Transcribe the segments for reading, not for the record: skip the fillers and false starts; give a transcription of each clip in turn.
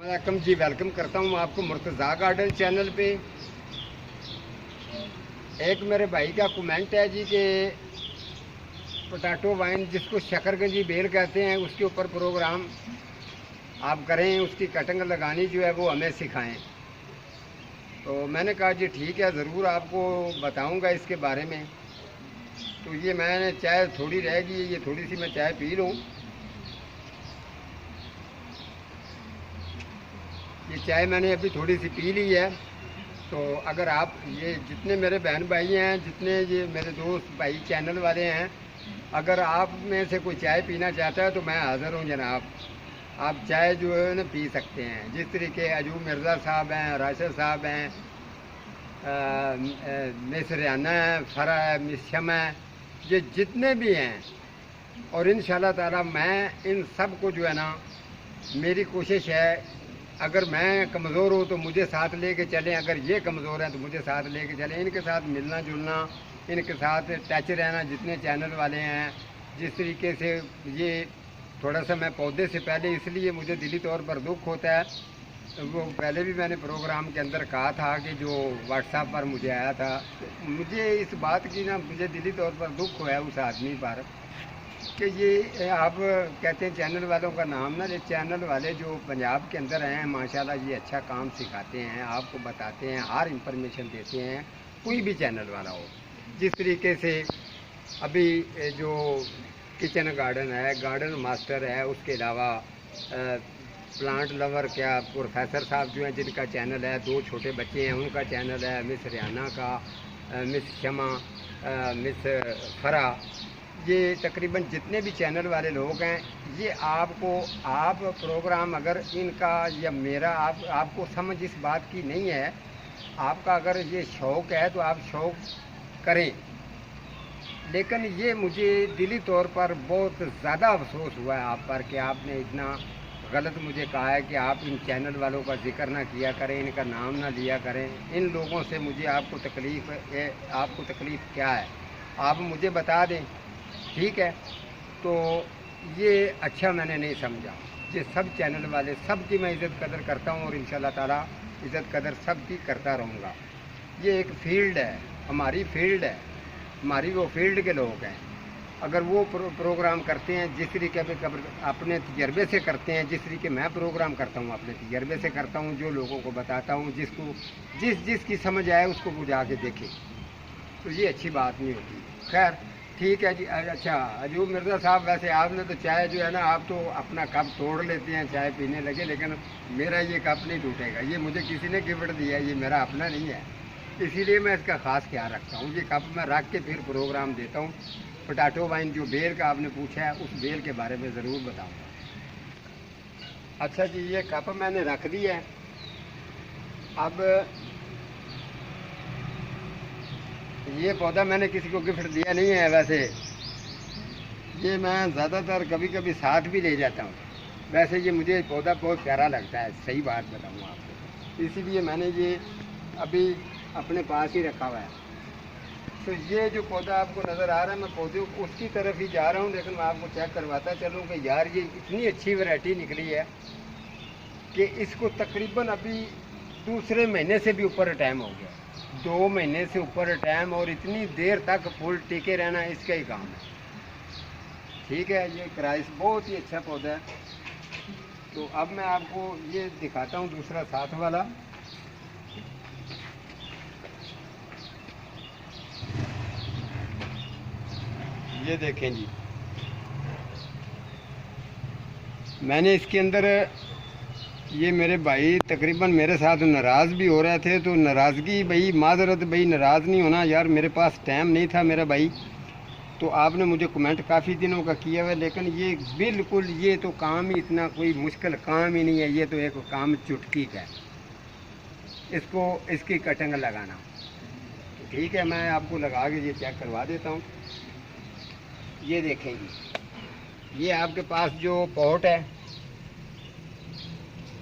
Welcome जी, welcome करता हूँ आपको मुर्तज़ा गार्डन चैनल पे। एक मेरे भाई का कमेंट है जी कि पोटैटो वाइन जिसको शकरगंजी बेल कहते हैं उसके ऊपर प्रोग्राम आप करें, उसकी कटिंग लगानी जो है वो हमें सिखाएं। तो मैंने कहा जी ठीक है, ज़रूर आपको बताऊंगा इसके बारे में। तो ये मैंने चाय थोड़ी रहेगी, ये थोड़ी सी मैं चाय पी लूँ। ये चाय मैंने अभी थोड़ी सी पी ली है। तो अगर आप ये जितने मेरे बहन भाई हैं, जितने ये मेरे दोस्त भाई चैनल वाले हैं, अगर आप में से कोई चाय पीना चाहता है तो मैं हाज़िर हूँ जनाब। आप चाय जो है ना पी सकते हैं। जिस तरीके अजूब मिर्ज़ा साहब हैं, राशिद साहब हैं, मिस रियाना है, फरा है, मिस शमा है, ये जितने भी हैं, और इंशाल्लाह ताला मैं इन सब को जो है ना, मेरी कोशिश है अगर मैं कमज़ोर हूँ तो मुझे साथ लेके चलें, अगर ये कमज़ोर हैं तो मुझे साथ लेके चलें। इनके साथ मिलना जुलना, इनके साथ टच रहना, जितने चैनल वाले हैं। जिस तरीके से ये थोड़ा सा मैं पौधे से पहले इसलिए मुझे दिली तौर पर दुख होता है, वो पहले भी मैंने प्रोग्राम के अंदर कहा था कि जो व्हाट्सएप पर मुझे आया था, तो मुझे इस बात की ना मुझे दिली तौर पर दुख हुआ है उस आदमी पर कि ये आप कहते हैं चैनल वालों का नाम ना, ये चैनल वाले जो पंजाब के अंदर हैं माशाल्लाह ये अच्छा काम सिखाते हैं, आपको बताते हैं, हर इंफॉर्मेशन देते हैं, कोई भी चैनल वाला हो। जिस तरीके से अभी जो किचन गार्डन है, गार्डन मास्टर है, उसके अलावा प्लांट लवर क्या प्रोफेसर साहब जो हैं जिनका चैनल है, 2 छोटे बच्चे हैं उनका चैनल है, मिस रियाना का, मिस शमा, मिस फरा, ये तकरीबन जितने भी चैनल वाले लोग हैं, ये आपको आप प्रोग्राम अगर इनका या मेरा आपको समझ इस बात की नहीं है, आपका अगर ये शौक़ है तो आप शौक़ करें। लेकिन ये मुझे दिली तौर पर बहुत ज़्यादा अफसोस हुआ है आप पर कि आपने इतना गलत मुझे कहा है कि आप इन चैनल वालों का जिक्र ना किया करें, इनका नाम ना लिया करें। इन लोगों से मुझे आपको तकलीफ़ है, आपको तकलीफ़ क्या है आप मुझे बता दें, ठीक है। तो ये अच्छा मैंने नहीं समझा। ये सब चैनल वाले सब की मैं इज़्ज़त कदर करता हूँ और इंशाल्लाह ताला इज़्ज़त कदर सब की करता रहूँगा। ये एक फील्ड है, हमारी फील्ड है, हमारी वो फील्ड के लोग हैं। अगर वो प्रोग्राम करते हैं जिस तरीके पे अपने तजर्बे से करते हैं, जिस तरीके मैं प्रोग्राम करता हूँ अपने तजर्बे से करता हूँ, जो लोगों को बताता हूँ, जिसको जिसकी समझ आए उसको वो जाके देखे, तो ये अच्छी बात नहीं होती। खैर ठीक है जी। अच्छा अजूब मिर्ज़ा साहब, वैसे आपने तो चाय जो है ना, आप तो अपना कप तोड़ लेते हैं चाय पीने लगे, लेकिन मेरा ये कप नहीं टूटेगा। ये मुझे किसी ने गिफ्ट दिया है, ये मेरा अपना नहीं है, इसीलिए मैं इसका ख़ास ख्याल रखता हूँ। ये कप मैं रख के फिर प्रोग्राम देता हूँ। पोटैटो वाइन जो बेल का आपने पूछा है, उस बेल के बारे में ज़रूर बताऊँगा। अच्छा जी, ये कप मैंने रख दिया है। अब ये पौधा मैंने किसी को गिफ्ट दिया नहीं है, वैसे ये मैं ज़्यादातर कभी कभी साथ भी ले जाता हूँ। वैसे ये मुझे पौधा बहुत प्यारा लगता है, सही बात बताऊँ आपको, इसीलिए मैंने ये अभी अपने पास ही रखा हुआ है। तो ये जो पौधा आपको नज़र आ रहा है, मैं पौधे उसकी तरफ ही जा रहा हूँ, लेकिन मैं आपको चेक करवाता चलूँ कि यार ये इतनी अच्छी वैरायटी निकली है कि इसको तकरीबन अभी दूसरे महीने से भी ऊपर टाइम हो गया, 2 महीने से ऊपर टाइम, और इतनी देर तक फूल टिके रहना इसका ही काम है, ठीक है। ये क्राइस बहुत ही अच्छा पौधा है। तो अब मैं आपको ये दिखाता हूँ दूसरा साथ वाला। ये देखें जी, मैंने इसके अंदर, ये मेरे भाई तकरीबन मेरे साथ नाराज़ भी हो रहे थे, तो नाराज़गी भाई माजरत, भाई नाराज़ नहीं होना यार, मेरे पास टाइम नहीं था मेरा भाई। तो आपने मुझे कमेंट काफ़ी दिनों का किया हुआ है, लेकिन ये बिल्कुल ये तो काम ही इतना कोई मुश्किल काम ही नहीं है, ये तो एक काम चुटकी का है, इसको इसकी कटिंग लगाना। तो ठीक है, मैं आपको लगा के ये चेक करवा देता हूँ। ये देखेंगे, ये आपके पास जो पॉट है,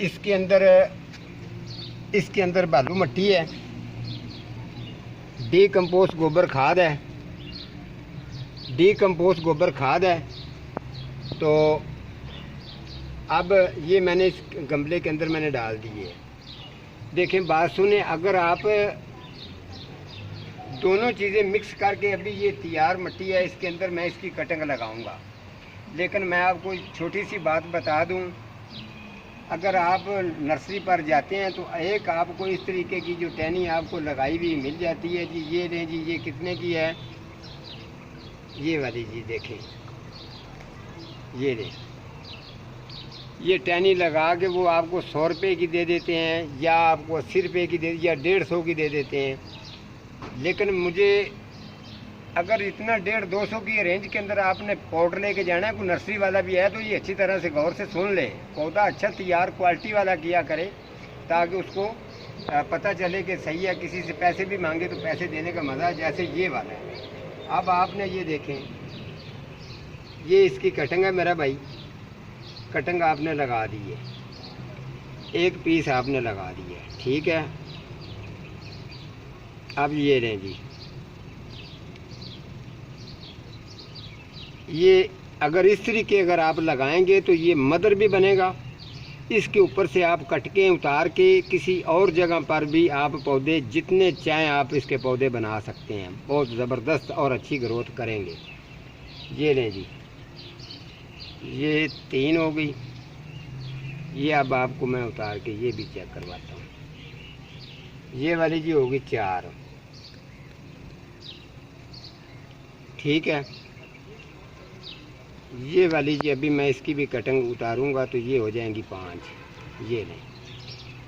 इसके अंदर बालू मट्टी है, डीकम्पोस्ट गोबर खाद है, डीकम्पोस्ट गोबर खाद है। तो अब ये मैंने इस गमले के अंदर मैंने डाल दिए। देखें, बात सुने, अगर आप दोनों चीज़ें मिक्स करके, अभी ये तैयार मिट्टी है, इसके अंदर मैं इसकी कटिंग लगाऊंगा। लेकिन मैं आपको एक छोटी सी बात बता दूं, अगर आप नर्सरी पर जाते हैं तो एक आपको इस तरीके की जो टहनी आपको लगाई हुई मिल जाती है जी। ये लें जी, ये कितने की है, ये वाली जी, देखें, ये लें। ये टहनी लगा के वो आपको 100 रुपये की दे देते हैं, या आपको 80 रुपये की या 150 की दे देते हैं। लेकिन मुझे अगर इतना 150-200 की रेंज के अंदर आपने पाउडर लेके जाना है, कोई नर्सरी वाला भी है तो ये अच्छी तरह से गौर से सुन ले, पौधा अच्छा तैयार क्वालिटी वाला किया करे, ताकि उसको पता चले कि सही है। किसी से पैसे भी मांगे तो पैसे देने का मज़ा, जैसे ये वाला है। अब आपने ये देखें, ये इसकी कटिंग है मेरा भाई, कटिंग आपने लगा दी है, एक पीस आपने लगा दी है, ठीक है। अब ये लें जी, ये अगर इस तरीके अगर आप लगाएंगे तो ये मदर भी बनेगा। इसके ऊपर से आप कटके उतार के किसी और जगह पर भी आप पौधे जितने चाहें आप इसके पौधे बना सकते हैं, बहुत ज़बरदस्त और अच्छी ग्रोथ करेंगे। ये लें जी, ये 3 हो गई। ये अब आपको मैं उतार के ये भी चेक करवाता हूँ। ये वाली जी होगी 4, ठीक है। ये वाली जी अभी मैं इसकी भी कटिंग उतारूंगा तो ये हो जाएंगी 5। ये नहीं,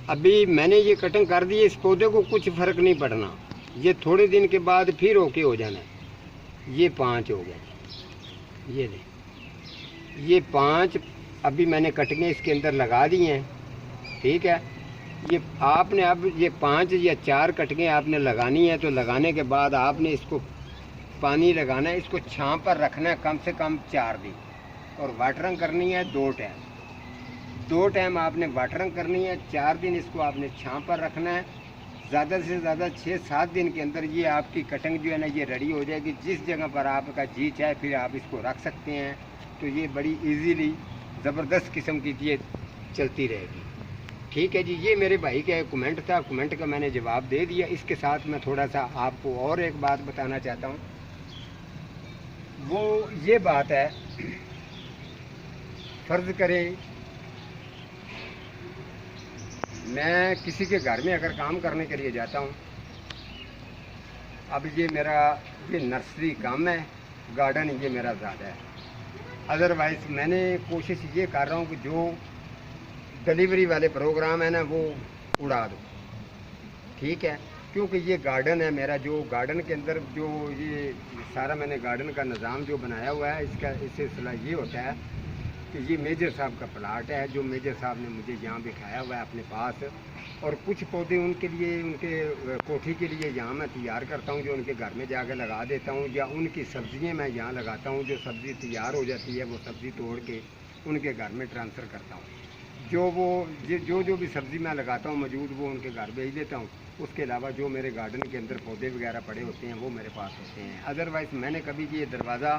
अभी मैंने ये कटिंग कर दी है, इस पौधे को कुछ फ़र्क नहीं पड़ना, ये थोड़े दिन के बाद फिर ओके हो जाना है। ये 5 हो गया, ये नहीं, ये 5 अभी मैंने कटिंगें इसके अंदर लगा दी हैं, ठीक है। ये आपने अब ये 5 या 4 कटिंगें आपने लगानी है, तो लगाने के बाद आपने इसको पानी लगाना है, इसको छांव पर रखना है कम से कम 4 दिन, और वाटरिंग करनी है 2 टाइम। 2 टाइम आपने वाटरिंग करनी है, 4 दिन इसको आपने छांव पर रखना है। ज़्यादा से ज़्यादा 6-7 दिन के अंदर ये आपकी कटिंग जो है ना, ये रेडी हो जाएगी। जिस जगह पर आपका जी चाहे फिर आप इसको रख सकते हैं, तो ये बड़ी इजीली ज़बरदस्त किस्म की ये चलती रहेगी, ठीक है जी। ये मेरे भाई का एक कमेंट था, कमेंट का मैंने जवाब दे दिया। इसके साथ मैं थोड़ा सा आपको और एक बात बताना चाहता हूँ। वो ये बात है, फ़र्ज़ करें मैं किसी के घर में अगर काम करने के लिए जाता हूँ, अब ये मेरा ये नर्सरी काम है, गार्डन ये मेरा ज़्यादा है। अदरवाइज़ मैंने कोशिश ये कर रहा हूँ कि जो डिलीवरी वाले प्रोग्राम है ना वो उड़ा दो, ठीक है। क्योंकि ये गार्डन है मेरा, जो गार्डन के अंदर जो ये सारा मैंने गार्डन का निज़ाम जो बनाया हुआ है, इसका इस सिलसिला ये होता है कि ये मेजर साहब का प्लाट है, जो मेजर साहब ने मुझे यहाँ बिठाया हुआ है अपने पास। और कुछ पौधे उनके लिए, उनके कोठी के लिए यहाँ मैं तैयार करता हूँ, जो उनके घर में जाकर लगा देता हूँ, या उनकी सब्ज़ियाँ मैं यहाँ लगाता हूँ। जो सब्ज़ी तैयार हो जाती है वो सब्ज़ी तोड़ के उनके घर में ट्रांसफ़र करता हूँ। जो भी सब्ज़ी मैं लगाता हूँ मौजूद, वो उनके घर भेज देता हूँ। उसके अलावा जो मेरे गार्डन के अंदर पौधे वगैरह पड़े होते हैं वो मेरे पास होते हैं। अदरवाइज़ मैंने कभी ये दरवाज़ा,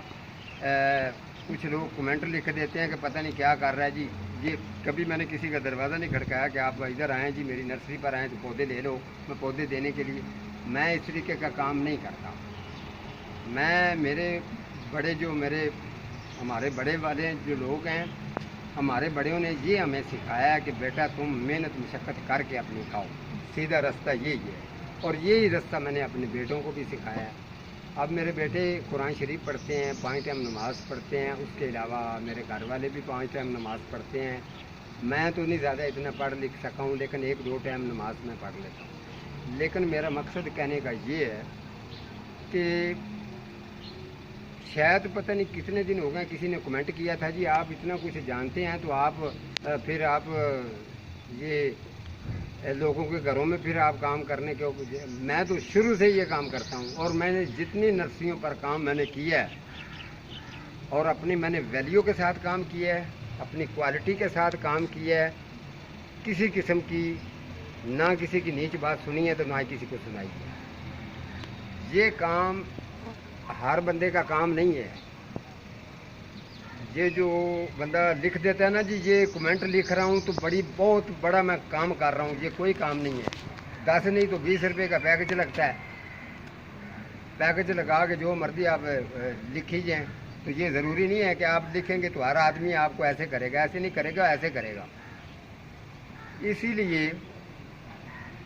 कुछ लोग कमेंट लिख देते हैं कि पता नहीं क्या कर रहा है जी, ये कभी मैंने किसी का दरवाज़ा नहीं खड़काया कि आप इधर आएँ जी, मेरी नर्सरी पर आएँ तो पौधे ले लो। मैं पौधे देने के लिए मैं इस तरीके का काम नहीं करता। मैं मेरे बड़े जो मेरे हमारे बड़े वाले जो लोग हैं, हमारे बड़ों ने ये हमें सिखाया है कि बेटा तुम मेहनत मशक्क़त करके अपनी खाओ, सीधा रास्ता यही है। और यही रास्ता मैंने अपने बेटों को भी सिखाया है। अब मेरे बेटे कुरान शरीफ पढ़ते हैं, 5 टाइम नमाज़ पढ़ते हैं। उसके अलावा मेरे घर वाले भी 5 टाइम नमाज़ पढ़ते हैं। मैं तो नहीं ज़्यादा इतना पढ़ लिख सका हूँ, लेकिन 1-2 टाइम नमाज में पढ़ लेता हूँ। लेकिन मेरा मकसद कहने का ये है कि शायद पता नहीं कितने दिन हो गए, किसी ने कमेंट किया था जी आप इतना कुछ जानते हैं तो आप फिर आप ये लोगों के घरों में फिर आप काम करने के। मैं तो शुरू से ये काम करता हूँ, और मैंने जितनी नर्सरियों पर काम मैंने किया है, और अपनी मैंने वैल्यू के साथ काम किया है, अपनी क्वालिटी के साथ काम किया है। किसी किस्म की ना किसी की नीच बात सुनी है तो ना किसी को सुनाई है। ये काम हर बंदे का काम नहीं है। ये जो बंदा लिख देता है ना जी, ये कमेंट लिख रहा हूँ तो बहुत बड़ा मैं काम कर रहा हूँ, ये कोई काम नहीं है। 10 नहीं तो 20 रुपए का पैकेज लगता है, पैकेज लगा के जो मर्जी आप लिखी जाए। तो ये ज़रूरी नहीं है कि आप लिखेंगे तो हर आदमी आपको ऐसे करेगा, ऐसे नहीं करेगा, ऐसे करेगा। इसीलिए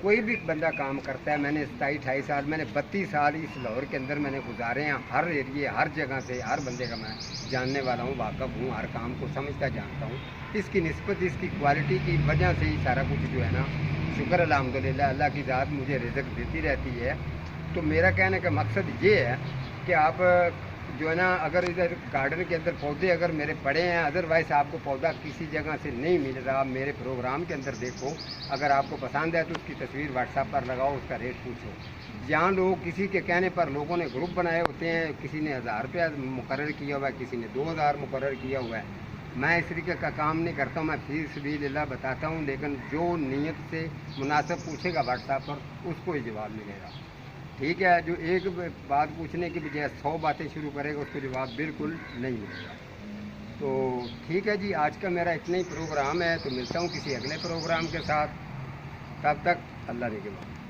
कोई भी बंदा काम करता है, मैंने 27-28 साल, मैंने 32 साल इस लाहौर के अंदर मैंने गुजारे हैं। हर एरिए, हर जगह से, हर बंदे का मैं जानने वाला हूँ, वाकफ़ हूँ, हर काम को समझता जानता हूँ। इसकी निस्बत, इसकी क्वालिटी की वजह से ही सारा कुछ जो है ना, शुक्र अल्हम्दुलिल्लाह, अल्लाह की ज़ात मुझे रिज़्क़ देती रहती है। तो मेरा कहने का मकसद ये है कि आप जो है ना, अगर इधर गार्डन के अंदर पौधे अगर मेरे पड़े हैं, अदरवाइज़ आपको पौधा किसी जगह से नहीं मिल रहा, आप मेरे प्रोग्राम के अंदर देखो, अगर आपको पसंद है तो उसकी तस्वीर व्हाट्सएप पर लगाओ, उसका रेट पूछो। यहाँ लोग किसी के कहने पर लोगों ने ग्रुप बनाए होते हैं, किसी ने 1000 रुपया मुकर्रर किया हुआ है, किसी ने 2000 मुकर्रर किया हुआ है। मैं इस तरीके का काम नहीं करता हूँ, मैं फी सबीलिल्लाह बताता हूँ, लेकिन जो नीयत से मुनासिब पूछेगा व्हाट्सएप पर, उसको ही जवाब मिलेगा। ठीक है, जो एक बात पूछने की बजाय 100 बातें शुरू करेगा, उसको जवाब बिल्कुल नहीं मिलेगा। तो ठीक है जी, आज का मेरा इतना ही प्रोग्राम है, तो मिलता हूँ किसी अगले प्रोग्राम के साथ। तब तक अल्लाह ने के बाद।